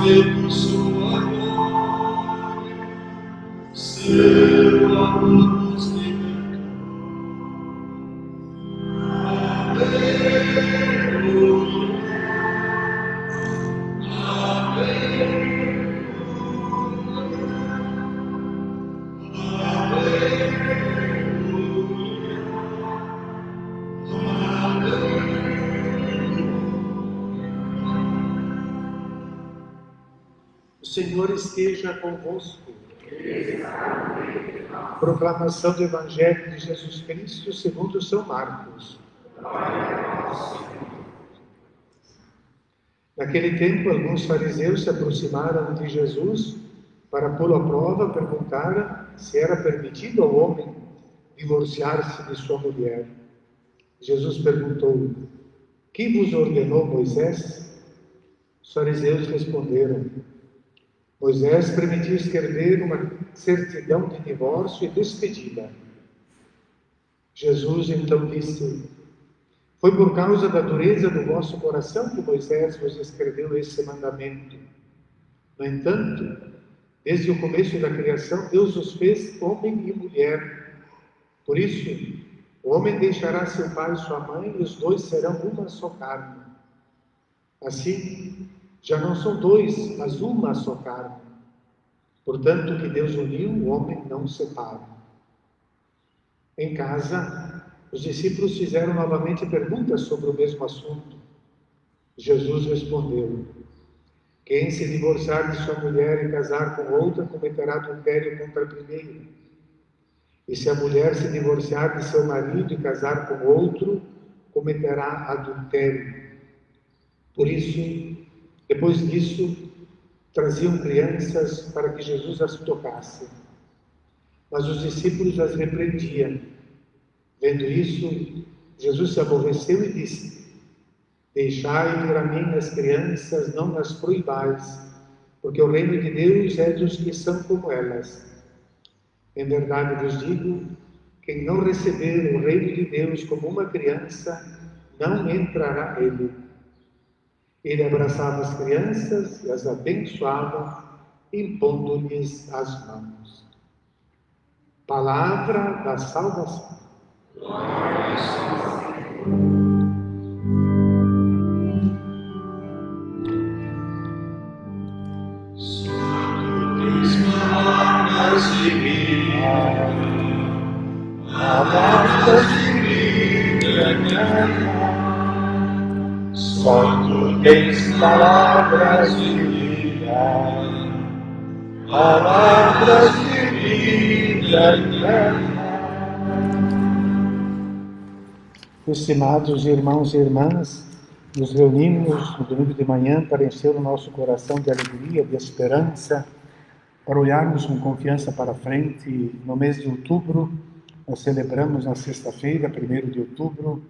vemos sua glória, seu amor nos libertou. O Senhor esteja convosco. Proclamação do Evangelho de Jesus Cristo segundo São Marcos. Naquele tempo, alguns fariseus se aproximaram de Jesus para pô-lo à prova, perguntaram se era permitido ao homem divorciar-se de sua mulher. Jesus perguntou: "Que vos ordenou Moisés?" Os fariseus responderam: "Moisés permitiu escrever uma certidão de divórcio e despedida." Jesus então disse: "Foi por causa da dureza do vosso coração que Moisés vos escreveu esse mandamento. No entanto, desde o começo da criação, Deus os fez homem e mulher. Por isso, o homem deixará seu pai e sua mãe, e os dois serão uma só carne. Assim, já não são dois, mas uma só carne. Portanto, o que Deus uniu, o homem não separa." Em casa, os discípulos fizeram novamente perguntas sobre o mesmo assunto. Jesus respondeu: "Quem se divorciar de sua mulher e casar com outra, cometerá adultério contra a primeira. E se a mulher se divorciar de seu marido e casar com outro, cometerá adultério." Por isso, depois disso, traziam crianças para que Jesus as tocasse. Mas os discípulos as repreendiam. Vendo isso, Jesus se aborreceu e disse: "Deixai vir a mim as crianças, não as proibais, porque o reino de Deus é dos que são como elas. Em verdade vos digo, quem não receber o reino de Deus como uma criança, não entrará nele." Ele abraçava as crianças e as abençoava, impondo-lhes as mãos. Palavra da salvação. Glória a Senhor. Palavras de vida, palavras de vida eterna. Só tu tens palavras de vida, palavras de vida eterna. Estimados irmãos e irmãs, nos reunimos no domingo de manhã para encher o nosso coração de alegria, de esperança, para olharmos com confiança para frente. No mês de outubro, nós celebramos na sexta-feira, 1º de outubro,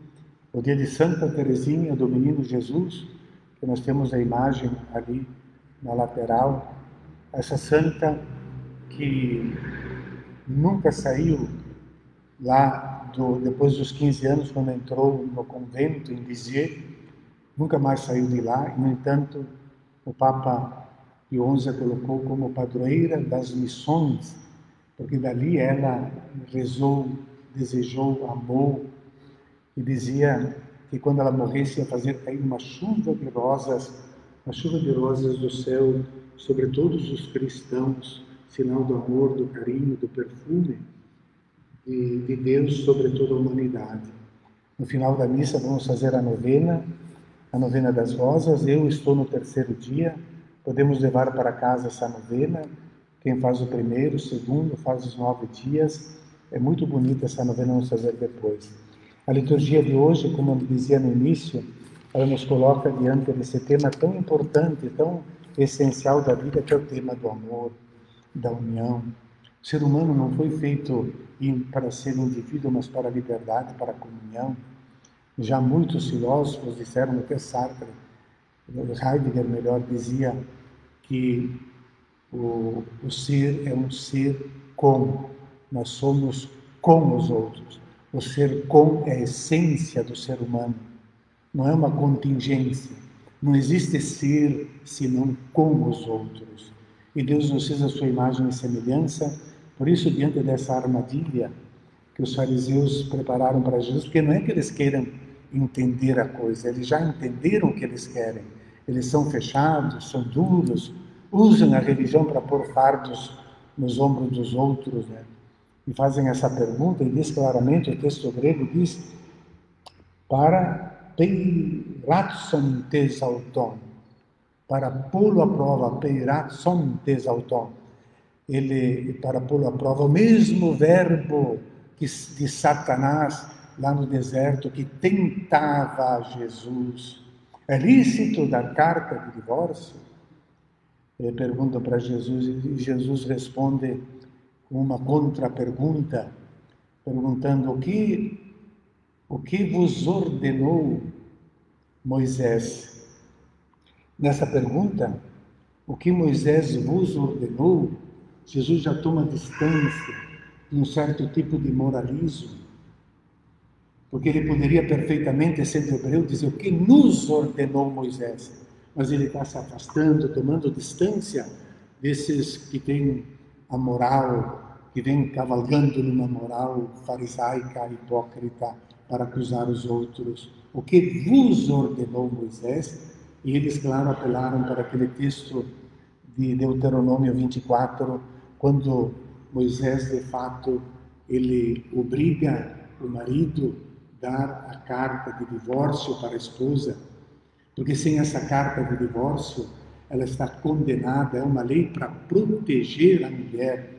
o dia de Santa Teresinha do Menino Jesus, que nós temos a imagem ali na lateral. Essa santa que nunca saiu lá depois dos 15 anos, quando entrou no convento em Lisieux, nunca mais saiu de lá. E, no entanto, o Papa Pio XI a colocou como padroeira das missões, porque dali ela rezou, desejou, amou, e dizia que quando ela morresse ia fazer cair uma chuva de rosas do céu sobre todos os cristãos, sinal do amor, do carinho, do perfume de Deus sobre toda a humanidade. No final da missa vamos fazer a novena das rosas. Eu estou no 3º dia, podemos levar para casa essa novena. Quem faz o 1º, o 2º, faz os 9 dias. É muito bonita essa novena, vamos fazer depois. A liturgia de hoje, como eu dizia no início, ela nos coloca diante desse tema tão importante, tão essencial da vida, que é o tema do amor, da união. O ser humano não foi feito para ser indivíduo, mas para a liberdade, para a comunhão. Já muitos filósofos disseram, até Sartre, Heidegger melhor, dizia que o ser é um ser com, nós somos com os outros. O ser com é a essência do ser humano, não é uma contingência, Não existe ser senão com os outros. E Deus nos fez a sua imagem e semelhança. Por isso, diante dessa armadilha que os fariseus prepararam para Jesus, porque não é que eles queiram entender a coisa, eles já entenderam o que eles querem. Eles são fechados, são duros, usam a religião para pôr fardos nos ombros dos outros, né? E fazem essa pergunta, e diz claramente, o texto grego diz, para peiratson tesauton, para pô-lo à prova, peiratson tesauton, ele, para pô-lo à prova, o mesmo verbo de Satanás lá no deserto, que tentava Jesus. É lícito dar carta de divórcio? Ele pergunta para Jesus, e Jesus responde com uma contra-pergunta, perguntando o que vos ordenou Moisés? Nessa pergunta, o que Moisés vos ordenou, Jesus já toma distância de um certo tipo de moralismo, porque ele poderia perfeitamente, sendo hebreu, dizer o que nos ordenou Moisés, mas ele está se afastando, tomando distância desses que têm a moral, que vêm cavalgando numa moral farisaica, hipócrita, para acusar os outros. O que vos ordenou Moisés? E eles, claro, apelaram para aquele texto de Deuteronômio 24, quando Moisés, de fato, ele obriga o marido a dar a carta de divórcio para a esposa, porque sem essa carta de divórcio, ela está condenada, é uma lei para proteger a mulher.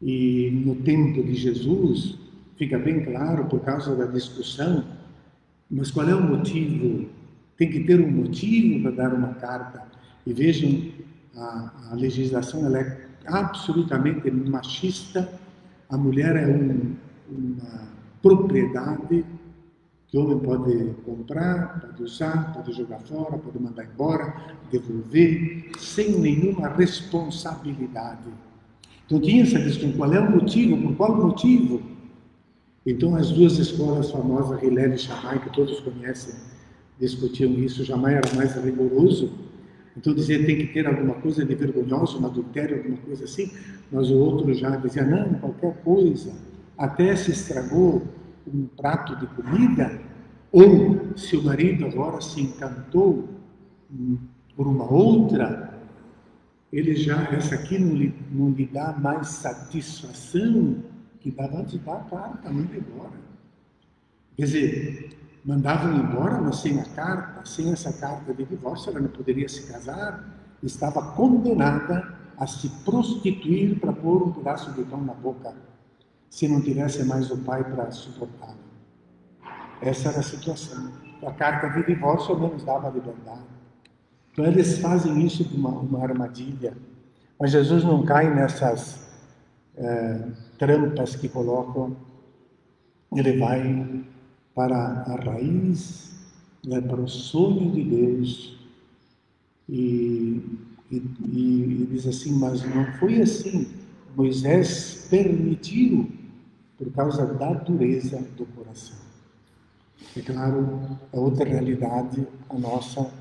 E no tempo de Jesus, fica bem claro por causa da discussão, mas qual é o motivo? Tem que ter um motivo para dar uma carta. E vejam, a legislação ela é absolutamente machista. A mulher é uma propriedade que o homem pode comprar, pode usar, pode jogar fora, pode mandar embora, devolver, sem nenhuma responsabilidade. Então tinha essa discussão, qual é o motivo, por qual motivo? Então as duas escolas famosas, Hillel e Shammai, que todos conhecem, discutiam isso. Shammai era mais rigoroso, então dizia tem que ter alguma coisa de vergonhoso, um adultério, alguma coisa assim, mas o outro já dizia, não, qualquer coisa, até se estragou um prato de comida, ou se o marido agora se encantou por uma outra, ele já, essa aqui não lhe dá mais satisfação, que dava de dar a carta, manda embora. Quer dizer, mandavam embora, mas sem a carta, sem essa carta de divórcio, ela não poderia se casar, estava condenada a se prostituir para pôr um pedaço de pão na boca, se não tivesse mais o pai para suportá-la. Essa era a situação. A carta de divórcio ao menos dava liberdade. Então eles fazem isso de uma armadilha. Mas Jesus não cai nessas trampas que colocam. Ele vai para a raiz, vai para o sonho de Deus e diz assim, mas não foi assim. Moisés permitiu por causa da dureza do coração. É claro, a outra realidade, a nossa,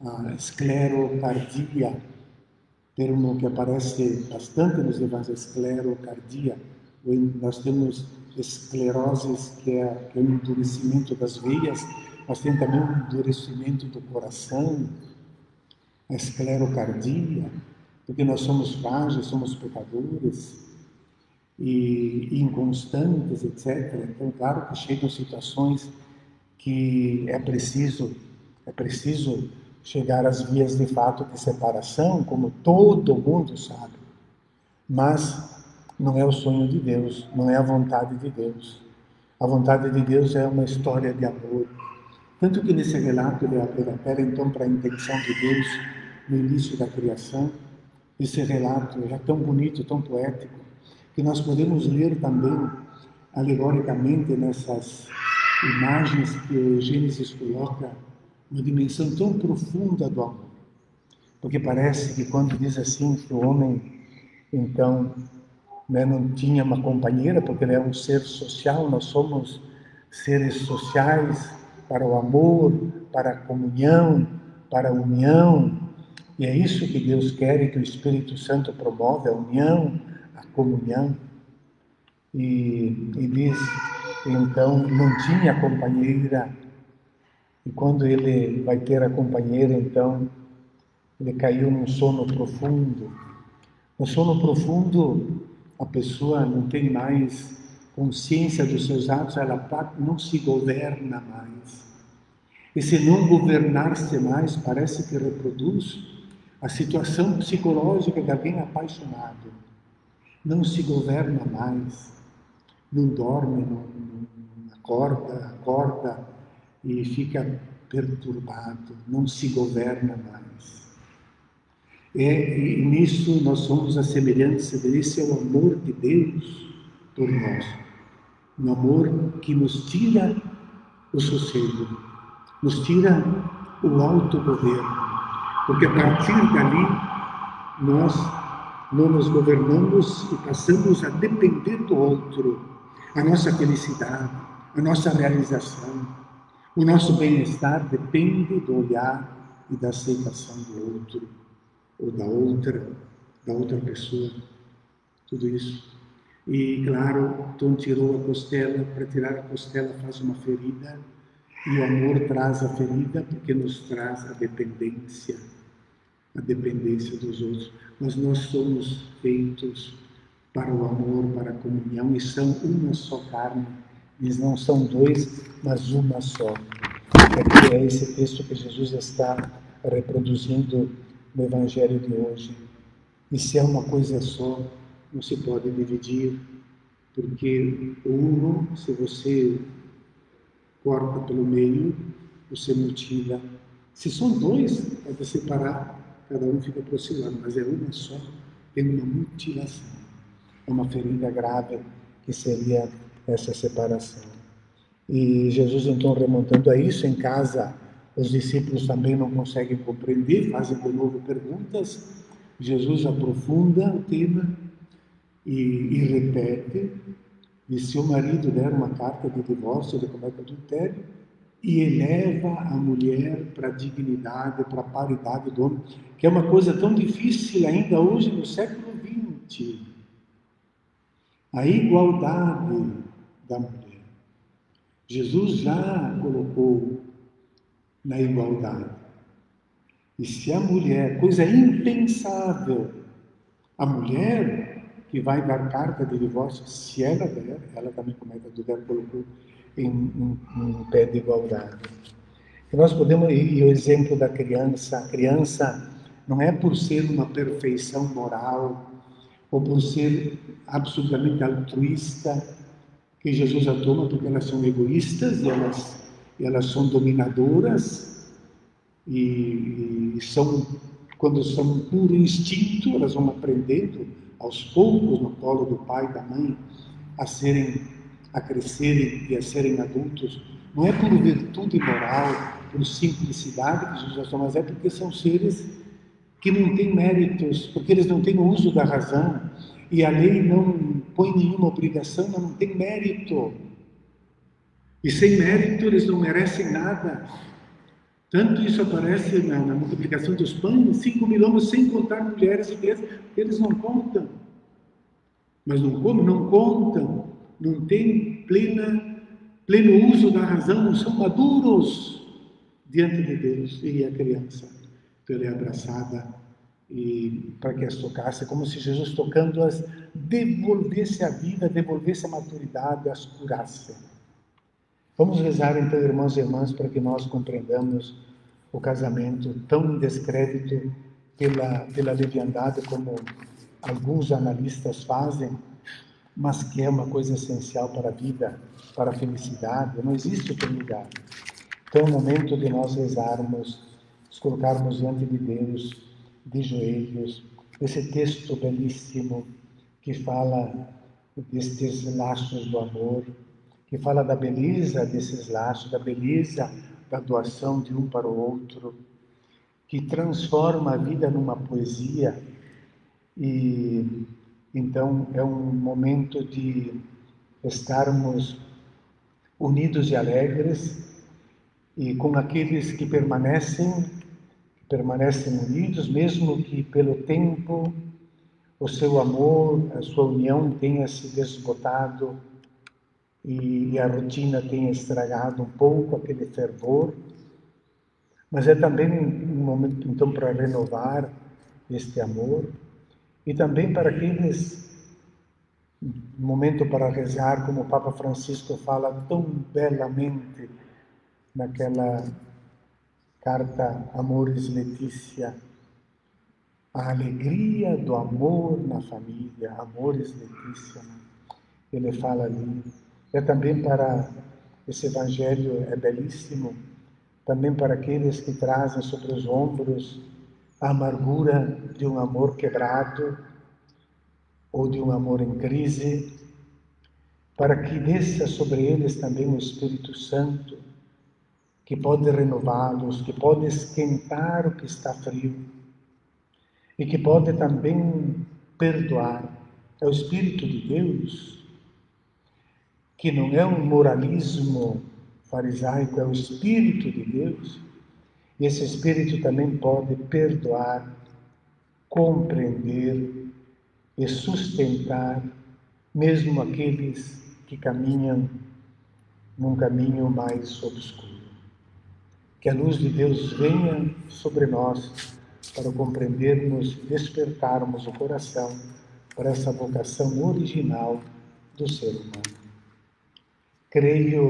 a esclerocardia, termo que aparece bastante nos evangelhos, esclerocardia. Nós temos esclerose, que é o endurecimento das veias, mas tem também o endurecimento do coração, a esclerocardia, porque nós somos frágeis, somos pecadores, e inconstantes, etc. Então, claro que chegam situações que é preciso chegar às vias de fato de separação, como todo mundo sabe. Mas não é o sonho de Deus, não é a vontade de Deus. A vontade de Deus é uma história de amor. Tanto que nesse relato ele apela então para a intenção de Deus no início da criação. Esse relato é tão bonito, tão poético, que nós podemos ler também alegoricamente nessas imagens que Gênesis coloca uma dimensão tão profunda do amor. Porque parece que quando diz assim que o homem, então, não tinha uma companheira, porque ele é um ser social, nós somos seres sociais para o amor, para a comunhão, para a união. E é isso que Deus quer e que o Espírito Santo promove, a união, a comunhão. E diz, então, não tinha companheira. E quando ele vai ter a companheira, então, ele caiu num sono profundo. No sono profundo, a pessoa não tem mais consciência dos seus atos, ela não se governa mais. E se não governar-se mais, parece que reproduz a situação psicológica de alguém apaixonado. Não se governa mais, não dorme, não acorda e fica perturbado, não se governa mais. E nisso nós somos a semelhança desse, é o amor de Deus por nós. Um amor que nos tira o sossego, nos tira o autogoverno, porque a partir dali nós não nos governamos e passamos a depender do outro, a nossa felicidade, a nossa realização, o nosso bem-estar depende do olhar e da aceitação do outro, ou da outra pessoa, tudo isso. E, claro, Tom tirou a costela, para tirar a costela faz uma ferida, e o amor traz a ferida porque nos traz a dependência dos outros. Mas nós somos feitos para o amor, para a comunhão, e são uma só carne. Eles não são dois, mas uma só. Aqui é esse texto que Jesus está reproduzindo no Evangelho de hoje. E se é uma coisa só, não se pode dividir, porque o uno, se você corta pelo meio, você mutila. Se são dois, pode separar, cada um fica para o seu lado, mas é uma só, tem uma mutilação. É uma ferida grave que seria essa separação. E Jesus, então, remontando a isso, em casa, os discípulos também não conseguem compreender, fazem de novo perguntas. Jesus aprofunda o tema e repete, e se o marido der uma carta de divórcio, ele comete adultério, e eleva a mulher para a dignidade, para a paridade do homem, que é uma coisa tão difícil ainda hoje no século XX. A igualdade da mulher. Jesus já colocou na igualdade. E se a mulher, coisa impensável, a mulher que vai dar carta de divórcio, se ela der, ela também comete adultério, colocou em pé de igualdade. E nós podemos, e o exemplo da criança, a criança não é por ser uma perfeição moral, ou por ser absolutamente altruísta, que Jesus a toma, porque elas são egoístas e elas são dominadoras e são, quando são puro instinto, elas vão aprendendo aos poucos no colo do pai e da mãe a crescerem e a serem adultos. Não é por virtude moral, por simplicidade que Jesus as toma, mas é porque são seres que não têm méritos, porque eles não têm o uso da razão. E a lei não põe nenhuma obrigação, mas não tem mérito. E sem mérito eles não merecem nada. Tanto isso aparece na multiplicação dos pães, 5.000 homens, sem contar mulheres e crianças, porque eles não contam. Mas não comem, não contam, não têm pleno uso da razão, não são maduros diante de Deus. E a criança, então, ela é abraçada e para que as tocasse, como se Jesus tocando-as devolvesse a vida, devolvesse a maturidade, as curasse. Vamos rezar então, irmãos e irmãs, para que nós compreendamos o casamento tão em descrédito pela leviandade como alguns analistas fazem, mas que é uma coisa essencial para a vida, para a felicidade. Não existe outro lugar. Então é o momento de nós rezarmos, nos colocarmos diante de Deus, de joelhos, esse texto belíssimo que fala destes laços do amor, que fala da beleza desses laços, da beleza da doação de um para o outro, que transforma a vida numa poesia. E então é um momento de estarmos unidos e alegres, e com aqueles que permanecem, permanecem unidos, mesmo que pelo tempo o seu amor, a sua união tenha se desbotado e a rotina tenha estragado um pouco aquele fervor, mas é também um momento, então, para renovar este amor e também para aqueles, um momento para rezar, como o Papa Francisco fala tão belamente naquela carta Amoris Laetitia, a alegria do amor na família, Amoris Laetitia, ele fala ali. É também para, esse evangelho é belíssimo, também para aqueles que trazem sobre os ombros a amargura de um amor quebrado ou de um amor em crise, para que desça sobre eles também o Espírito Santo, que pode renová-los, que pode esquentar o que está frio e que pode também perdoar. É o Espírito de Deus, que não é um moralismo farisaico, é o Espírito de Deus. E esse Espírito também pode perdoar, compreender e sustentar, mesmo aqueles que caminham num caminho mais obscuro. Que a luz de Deus venha sobre nós para compreendermos e despertarmos o coração para essa vocação original do ser humano. Creio